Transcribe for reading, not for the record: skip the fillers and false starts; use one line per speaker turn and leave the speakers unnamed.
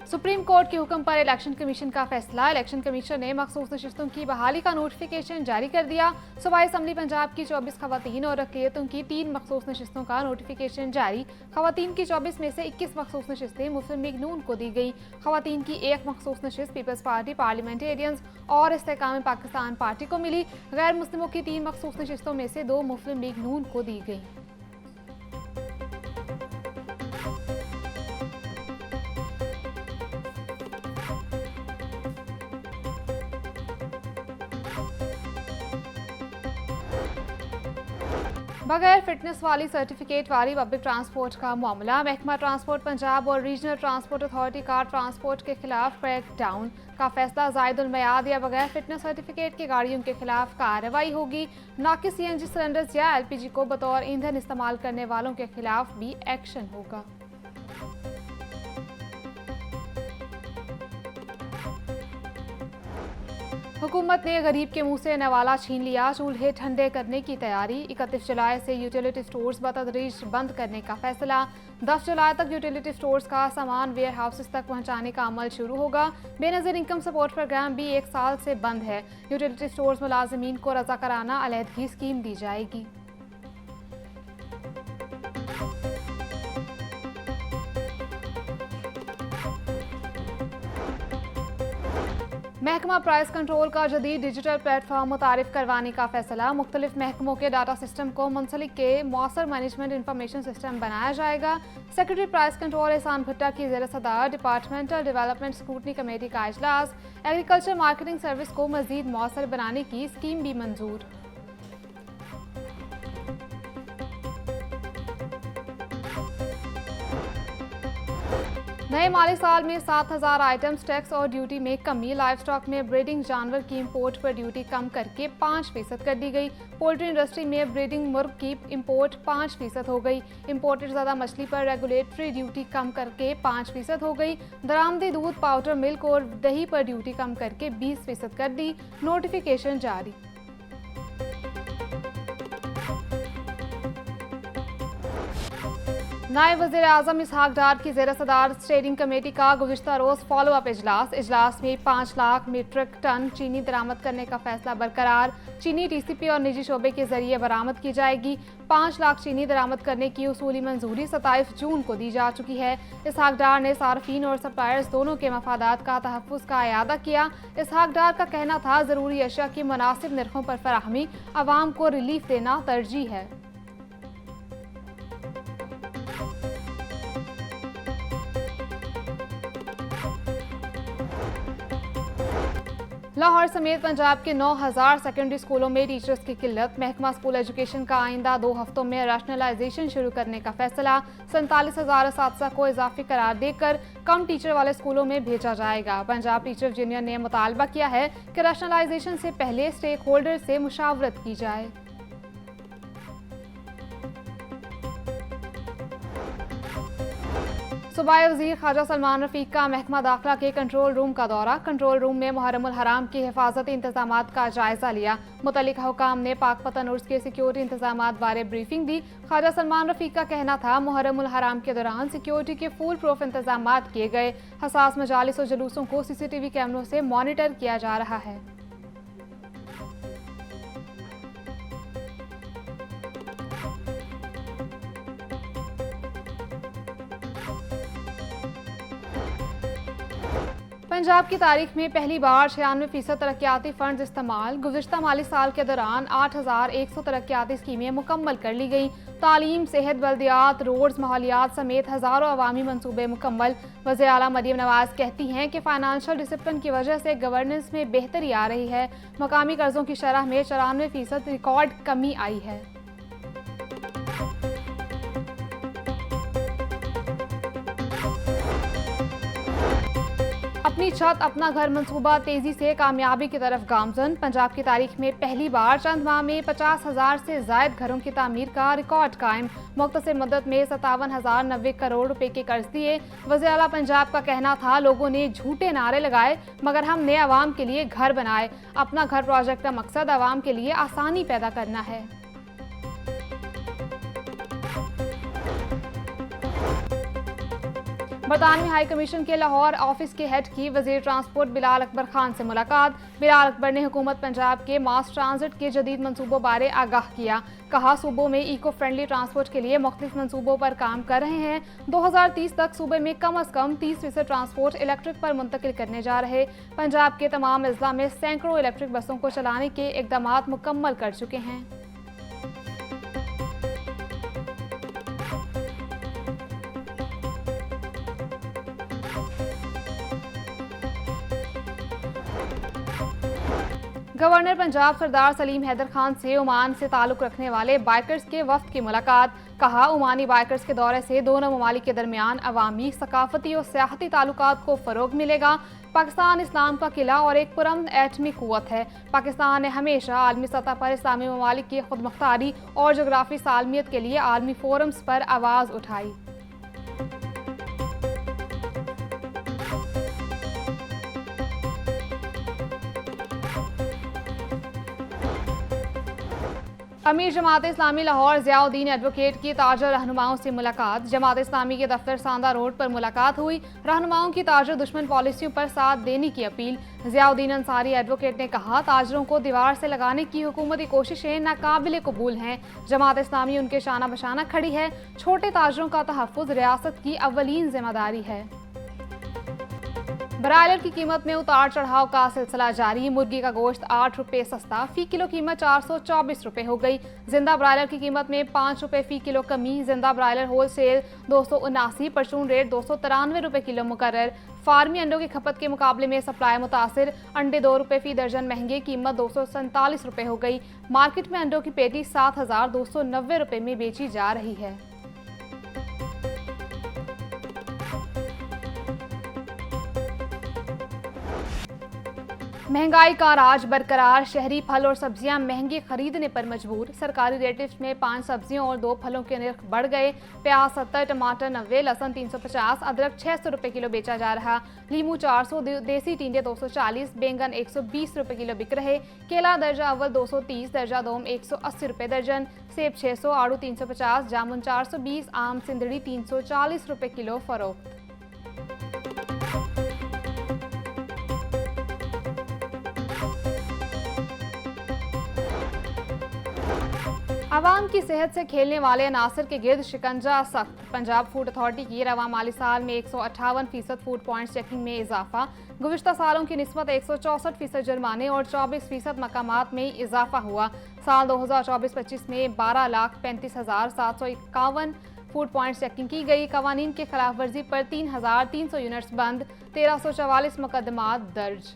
Supreme court के हुक्म पर इलेक्शन कमीशन का फैसला। इलेक्शन कमीशन ने मखसूस नशिस्तों की बहाली का नोटिफिकेशन जारी कर दिया। सूबाई असम्बली पंजाब की 24 खवातीन और अक़लियतों की 3 मखसूस नशिस्तों का नोटिफिकेशन जारी। खवातीन की 24 में से 21 मखसूस नशिस्तें मुस्लिम लीग नून को दी गई। खवातीन की 1 मखसूस नशिस्त पीपल्स पार्टी पार्लियामेंटेरियंस और इस्तेहकाम पाकिस्तान पार्टी को मिली। गैर मुस्लिमों की 3 मखसूस नशिस्तों में से 2 मुस्लिम लीग नून को दी गई। बगैर फिटनेस वाली सर्टिफिकेट वाली पब्लिक ट्रांसपोर्ट का मामला। महकमा ट्रांसपोर्ट पंजाब और रीजनल ट्रांसपोर्ट अथॉरिटी का ट्रांसपोर्ट के खिलाफ क्रैक डाउन का फैसला। जायदुल मयाद या बगैर फिटनेस सर्टिफिकेट की गाड़ियों के खिलाफ कार्रवाई होगी। नाकिस CNG सिलेंडर्स या LPG को बतौर ईंधन इस्तेमाल करने वालों के खिलाफ भी एक्शन होगा। हुकूमत ने गरीब के मुंह से नवाला छीन लिया। चूल्हे ठंडे करने की तैयारी। 31 जुलाई से यूटिलिटी स्टोर्स बतदरीज बंद करने का फैसला। 10 जुलाई तक यूटिलिटी स्टोर्स का सामान वेयर हाउसेस तक पहुंचाने का अमल शुरू होगा। बेनज़ीर इनकम सपोर्ट प्रोग्राम भी 1 साल से बंद है। यूटिलिटी स्टोर्स मुलाजमीन को रज़ाकाराना अलहदगी स्कीम दी जाएगी। महकमा प्राइस कंट्रोल का जदीद डिजिटल प्लेटफॉर्म मुतारिफ करवाने का फैसला। मुख्तलिफ महकमों के डाटा सिस्टम को मुंसलिक के मौसर मैनेजमेंट इंफॉर्मेशन सिस्टम बनाया जाएगा। सेक्रेटरी प्राइस कंट्रोल एहसान भुट्टा की ज़ेर सदारत डिपार्टमेंटल डेवलपमेंट स्क्रूटनी कमेटी का इजलास। एग्रीकल्चर मार्केटिंग सर्विस को मजीद मौसर बनाने की स्कीम भी मंजूर। नए माली साल में 7,000 आइटम्स टैक्स और ड्यूटी में कमी। लाइव स्टॉक में ब्रीडिंग जानवर की इंपोर्ट पर ड्यूटी कम करके 5% कर दी गई। पोल्ट्री इंडस्ट्री में ब्रीडिंग मुर्ग की इंपोर्ट 5% हो गई। इंपोर्टेड ज़्यादा मछली पर रेगुलेटरी ड्यूटी कम करके 5% हो गई। दरामदी दूध, पाउडर मिल्क और दही पर ड्यूटी कम करके 20% कर दी। नोटिफिकेशन जारी। नायब वज़ीर आज़म इसहाक डार की ज़ेर सदारत स्टेयरिंग कमेटी का गुज़िश्ता रोज़ फॉलो अप इजलास में 5 लाख मीट्रिक टन चीनी दरामद करने का फैसला बरकरार। चीनी TCP और निजी शोबे के जरिए बरामद की जाएगी। 5 लाख चीनी दरामद करने की उसूली मंजूरी 27 जून को दी जा चुकी है। इसहाक डार ने सार्फिन और सप्लायर्स दोनों के मफादात का तहफ़्फ़ुज़ का इयादा किया। इसहाक डार का कहना था ज़रूरी अशिया की मुनासिब नरखों पर फराहमी आवाम को रिलीफ देना तरजीह है। लाहौर समेत पंजाब के 9,000 सेकेंडरी स्कूलों में टीचर्स की किल्लत। महकमा स्कूल एजुकेशन का आइंदा 2 हफ्तों में रैशनलाइजेशन शुरू करने का फैसला। 47,000 असातिज़ा को इजाफी करार देकर कम टीचर वाले स्कूलों में भेजा जाएगा। पंजाब टीचर यूनियन ने मुतालबा किया है कि रैशनलाइजेशन से पहले स्टेक होल्डर से मुशावरत की जाए। सूबाई वज़ीर ख्वाजा सलमान रफ़ीक का महकमा दाखिला के कंट्रोल रूम का दौरा। कंट्रोल रूम में मुहर्रमुल हराम की हिफाजती इंतजामात का जायजा लिया। मुतल्लिका हुकाम ने पाकपतन उर्स के सिक्योरिटी इंतजामात बारे ब्रीफिंग दी। ख्वाजा सलमान रफ़ीक का कहना था मुहर्रमुल हराम के दौरान सिक्योरिटी के फुल प्रूफ इंतजामात किए गए। हसास मजालिस और जुलूसों को CCTV कैमरों से मॉनिटर किया जा रहा है। पंजाब की तारीख में पहली बार 96% तरक्याती फंड इस्तेमाल। गुज़िश्ता माली साल के दौरान 8,100 तरक्याती स्कीमें मुकम्मल कर ली गई। तालीम, सेहत, बल्दियात, रोड्स, माहौलियात समेत हज़ारों अवामी मनसूबे मुकम्मल। वज़ीर आला मरियम नवाज कहती हैं कि फाइनेंशियल डिसिप्लिन की वजह से गवर्नेंस में बेहतरी आ रही है। मकामी कर्जों की शरह में 94% रिकॉर्ड कमी आई है। अपनी छत अपना घर मंसूबा तेजी से कामयाबी की तरफ गामजन। पंजाब की तारीख में पहली बार चंद माह में 50,000 से जायद घरों की तामीर का रिकॉर्ड कायम। मुख्तसर मदद में 57,090 करोड़ रुपए के कर्ज दिए। वज़ीर आला पंजाब का कहना था लोगों ने झूठे नारे लगाए मगर हमने आवाम के लिए घर बनाए। अपना घर प्रोजेक्ट का मकसद आवाम के लिए आसानी पैदा करना है। बरतानवी हाई कमीशन के लाहौर ऑफिस के हेड की वजीर ट्रांसपोर्ट बिलाल अकबर खान से मुलाकात। बिलाल अकबर ने हुकूमत पंजाब के मास ट्रांजिट के जदीद मनसूबों बारे आगाह किया। कहा, सूबों में इको फ्रेंडली ट्रांसपोर्ट के लिए मुख्तलिफ मनसूबों पर काम कर रहे हैं। 2030 तक सूबे में कम अज कम 30% ट्रांसपोर्ट इलेक्ट्रिक पर मुंतकिल करने जा रहे। पंजाब के तमाम अजला में सैकड़ों इलेक्ट्रिक बसों को चलाने के इकदाम मुकम्मल कर चुके हैं। गवर्नर पंजाब सरदार सलीम हैदर खान से ओमान से ताल्लुक रखने वाले बाइकर्स के वफ्द की मुलाकात। कहा, ओमानी बाइकर्स के दौरे से दोनों ममालिक के दरमियान अवामी, सकाफती और सियाहती ताल्लुकात को फ़रोग मिलेगा। पाकिस्तान इस्लाम का किला और एक पुरअमन एटमी कुव्वत है। पाकिस्तान ने हमेशा आलमी सतह पर इस्लामी ममालिक की खुद मुख्तारी और जोग्राफी सालमियत के लिए आलमी फोरम्स पर आवाज़ उठाई। अमीर जमात इस्लामी लाहौर ज़ियाउद्दीन एडवोकेट की ताजर रहनुमाओं से मुलाकात। जमात इस्लामी के दफ्तर सांदा रोड पर मुलाकात हुई। रहनुमाओं की ताजर दुश्मन पॉलिसियों पर साथ देने की अपील। ज़ियाउद्दीन अंसारी एडवोकेट ने कहा, ताजरों को दीवार से लगाने की हुकूमती कोशिशें नाकाबिले कबूल हैं। जमात इस्लामी उनके शाना बशाना खड़ी है। छोटे ताजरों का तहफ़्फ़ुज़ रियासत की अव्वलीन जिम्मेदारी है। ब्रायलर की कीमत में उतार चढ़ाव का सिलसिला जारी। मुर्गी का गोश्त 8 रुपये सस्ता, फी किलो कीमत 424 रुपये हो गई। जिंदा ब्रायलर की कीमत में 5 रुपये फी किलो कमी। जिंदा ब्रायलर होल सेल 279, परचून रेट 293 रुपये किलो मुकर्रर। फार्मी अंडों की खपत के मुकाबले में सप्लाई मुतासिर। अंडे 2 रुपये फी दर्जन महंगे, कीमत 247 रुपये हो गई। मार्केट में अंडों की पेटी 7,290 रुपये में बेची जा रही है। महंगाई का राज बरकरार। शहरी फल और सब्जियां महंगे खरीदने पर मजबूर। सरकारी रेटिफ में 5 सब्जियों और 2 फलों के निर्ख बढ़ गए। प्याज 70, टमाटर 90, लहसुन 350, अदरक 600 रुपये किलो बेचा जा रहा। लीमू 400, देसी टींडे 240, बैंगन 120 रुपये किलो बिक रहे। केला दर्जा अव्वल 230, दर्जा दोम 180 रुपये दर्जन। सेब 600, आड़ू 350, जामुन 420, आम सिंदड़ी 340 रुपये किलो फरोख्त। आवाम की सेहत से खेलने वाले अनासर के गिर्द शिकंजा सख्त। पंजाब फूड अथॉरिटी की रवा माली साल में 158% फूड पॉइंट चेकिंग में इजाफा। गुज़िश्ता सालों की निस्बत 164% जुर्माने और 24% मकामात में इजाफा हुआ। साल 2024-25 में 12,35,751 फूड पॉइंट चेकिंग की गई। कवानीन के खिलाफ वर्जी पर 3,300 यूनिट्स बंद, 1,344 मुकदमात दर्ज।